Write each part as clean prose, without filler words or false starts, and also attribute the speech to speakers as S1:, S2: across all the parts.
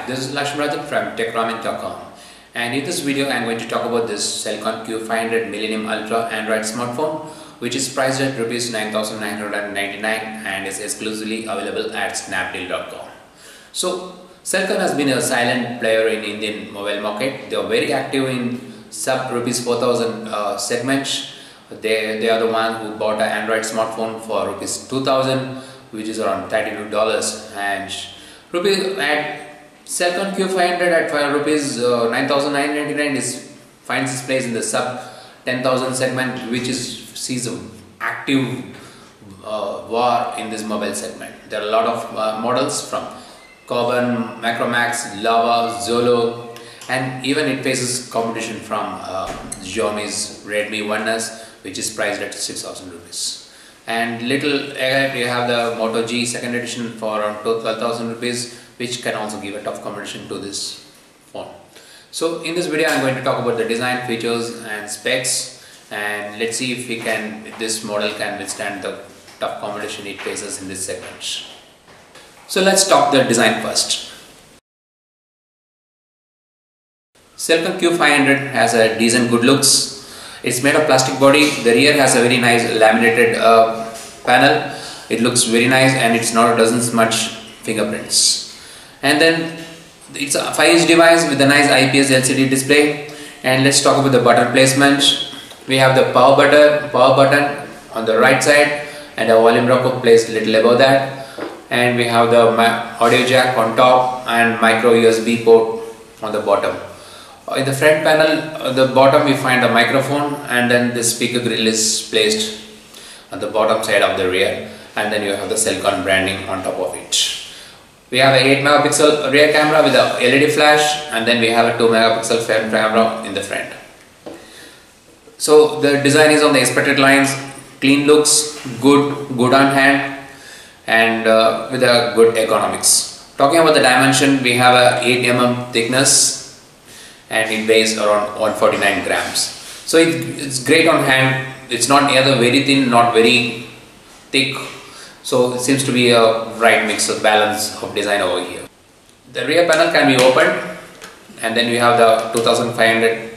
S1: this is Lakshmarajan from TechRamen.com, and in this video I am going to talk about this Celkon Q500 Millennium Ultra Android smartphone, which is priced at Rs 9,999 and is exclusively available at Snapdeal.com. So Celkon has been a silent player in Indian mobile market. They are very active in sub Rs 4,000 segments. They are the one who bought an Android smartphone for Rs 2,000, which is around $32, and at Celkon Q500 at Rs 9,999 finds its place in the sub 10,000 segment, which sees an active war in this mobile segment. There are a lot of models from Carbon, Macromax, Lava, Zolo, and even it faces competition from Xiaomi's Redmi 1S, which is priced at 6,000 rupees. And little ahead you have the Moto G second edition for around 12,000 rupees, which can also give a tough competition to this phone. So in this video I am going to talk about the design, features and specs, and let's see if this model can withstand the tough competition it faces in this segment. So let's talk the design first. Celkon Q500 has a decent good looks. It's made of plastic body. The rear has a very nice laminated panel. It looks very nice and doesn't smudge fingerprints. And then it's a 5-inch device with a nice IPS LCD display. And let's talk about the button placement. We have the power button on the right side and a volume rocker placed a little above that. And we have the audio jack on top and micro USB port on the bottom. In the front panel, at the bottom we find the microphone, and then the speaker grill is placed on the bottom side of the rear, and then you have the Celkon branding on top of it. We have a 8 megapixel rear camera with a LED flash, and then we have a 2 megapixel front camera in the front. So the design is on the expected lines, clean looks, good on hand, and with a good ergonomics. Talking about the dimension, we have a 8 mm thickness and it weighs around 149 grams. So it's great on hand. It's not either very thin, not very thick. So it seems to be a right mix of balance of design over here. The rear panel can be opened, and then we have the 2500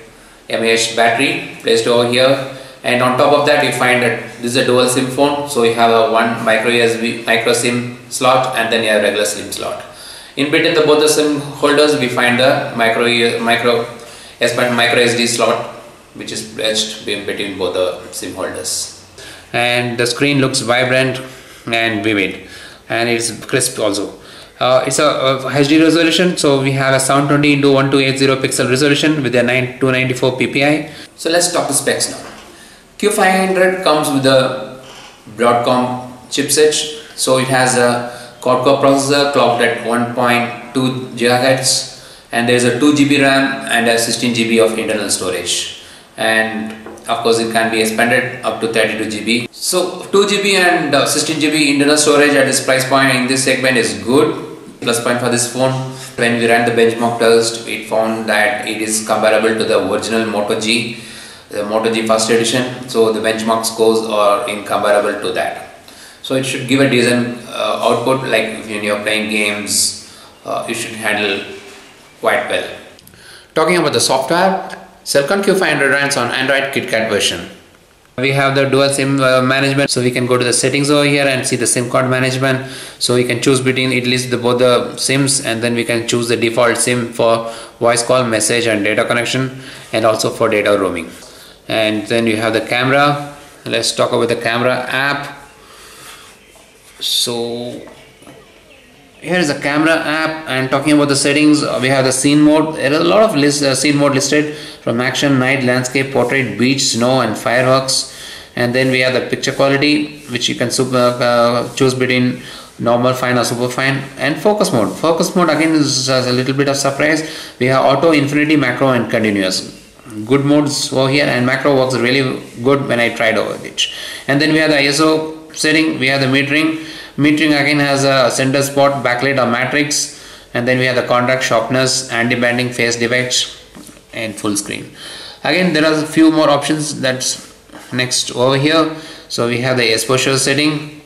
S1: mAh battery placed over here. And on top of that you find that this is a dual SIM phone. So you have a one micro SIM slot and then a regular SIM slot. In between both the SIM holders we find the micro SD slot, which is placed in between both the SIM holders. And the screen looks vibrant and vivid, and it's crisp also. It's a HD resolution, so we have a 720 x 1280 pixel resolution with a 294 ppi. So let's talk the specs now. Q500 comes with a Broadcom chipset, so it has a quad-core processor clocked at 1.2 GHz, and there is a 2 GB RAM and a 16 GB of internal storage, and of course it can be expanded up to 32 GB. So 2 GB and 16 GB internal storage at this price point in this segment is good. Plus point for this phone, when we ran the benchmark test, it found that it is comparable to the original Moto G, the Moto G first edition. So the benchmark scores are incomparable to that. So it should give a decent output, like when you are playing games, it should handle quite well. Talking about the software, Celkon Q500 runs on Android KitKat version. We have the dual SIM management, so we can go to the settings over here and see the SIM card management. So we can choose between at least both the SIMs, and then we can choose the default SIM for voice call, message and data connection, and also for data roaming. And then you have the camera. Let's talk about the camera app. So here is a camera app, and talking about the settings, we have the scene mode. There are a lot of scene mode listed, from action, night, landscape, portrait, beach, snow and fireworks. And then we have the picture quality, which you can choose between normal, fine or super fine. And focus mode. Focus mode again is a little bit of surprise. We have auto, infinity, macro and continuous. Good modes over here, and macro works really good when I tried over it. And then we have the ISO setting. We have the metering. Metering again has a center spot, backlight or matrix, and then we have the contrast, sharpness, anti-banding, phase defects and full screen. Again there are a few more options that's next over here. So we have the exposure setting,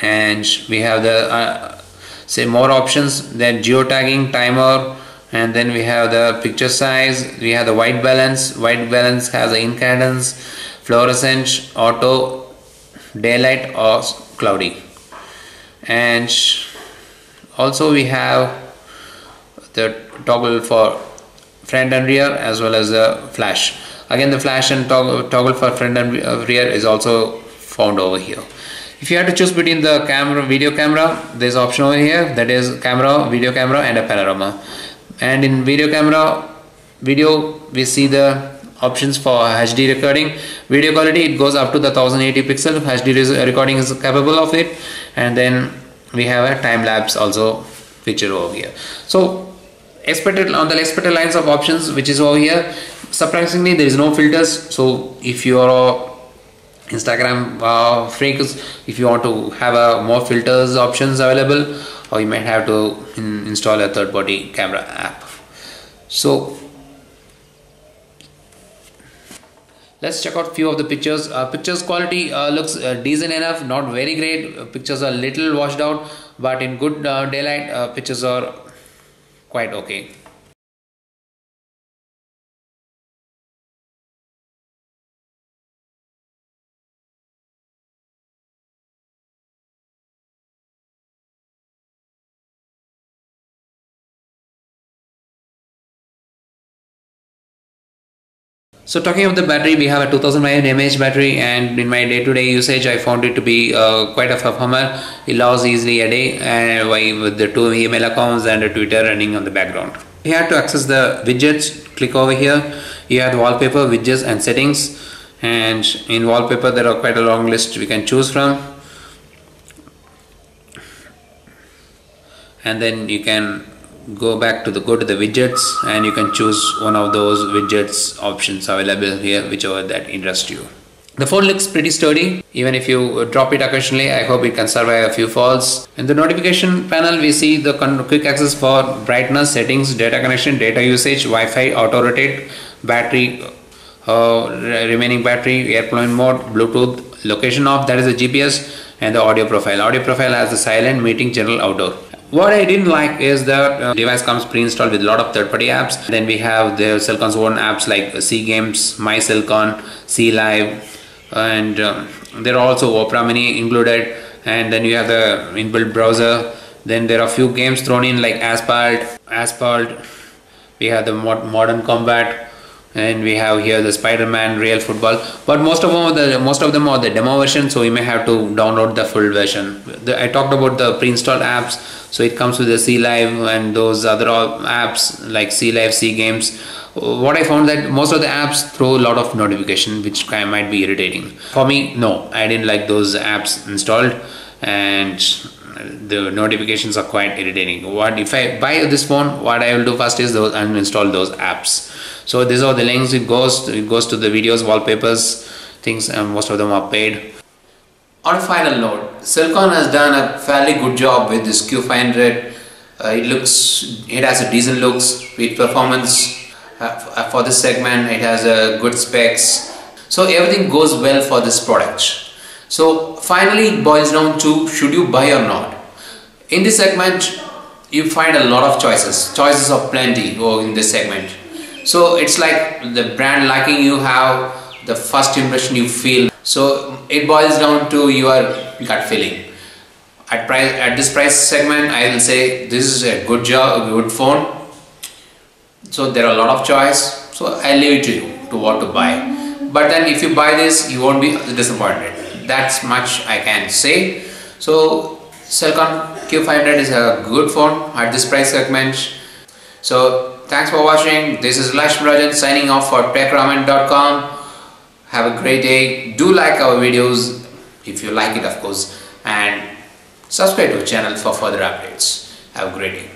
S1: and we have the say more options, then geotagging, timer, and then we have the picture size, we have the white balance. White balance has the incandescence, fluorescent, auto, daylight or cloudy. And also we have the toggle for front and rear as well as the flash. Again, the flash and toggle for front and rear is also found over here. If you have to choose between the camera, video camera, there's option over here, that is camera, video camera and a panorama. And in video camera, we see the options for HD recording. Video quality, it goes up to the 1080 pixel. HD recording is capable of it. And then we have a time lapse also feature over here. So expected lines of options which is over here. Surprisingly, there is no filters. So if you are Instagram freaks, if you want to have more filters options available, or you might have to install a third-party camera app. So let's check out few of the pictures. Pictures quality looks decent enough, not very great. Pictures are little washed out, but in good daylight, pictures are quite okay. So talking of the battery, we have a 2000 mAh battery, and in my day-to-day usage I found it to be quite a performer. It lasts easily a day, and with the 2 email accounts and a Twitter running on the background. You have to access the widgets, click over here. You have the wallpaper, widgets and settings, and in wallpaper there are quite a long list we can choose from, and then you can go to the widgets, and you can choose one of those widgets options available here, whichever that interests you. The phone looks pretty sturdy. Even if you drop it occasionally, I hope it can survive a few falls. In the notification panel, we see the quick access for brightness, settings, data connection, data usage, Wi-Fi, auto rotate, battery, remaining battery, airplane mode, Bluetooth, location off, that is the GPS, and the audio profile. Audio profile has the silent, meeting, general, outdoor. What I didn't like is that device comes pre-installed with a lot of third-party apps. Then we have the Celkon's own apps like C Games, My Celkon, C Live, and there are also Opera Mini included. And then you have the inbuilt browser. Then there are a few games thrown in like Asphalt. We have the Modern Combat, and we have here the Spider-Man, Real Football. But most of them are the demo version, so you may have to download the full version. I talked about the pre-installed apps, so it comes with the C Live and those other apps like C Live, C Games. What I found that most of the apps throw a lot of notification, which might be irritating. For me, no, I didn't like those apps installed, and the notifications are quite irritating. What if I buy this phone? What I will do first is uninstall those apps. So these are the links. It goes to the videos, wallpapers, things, and most of them are paid. On a final note, Celkon has done a fairly good job with this Q500. It has a decent looks with performance for this segment. It has a good specs, so everything goes well for this product. So finally it boils down to, should you buy or not? In this segment you find a lot of choices of plenty in this segment. So it's like the brand liking you have, the first impression you feel. So it boils down to your gut feeling. At this price segment, I will say this is a good phone. So there are a lot of choice. So I leave it to you to what to buy. But then if you buy this, you won't be disappointed. That's much I can say. So Celkon Q500 is a good phone at this price segment. So thanks for watching. This is Lakshmarajan signing off for techramen.com. Have a great day. Do like our videos if you like it, of course, and subscribe to the channel for further updates. Have a great day.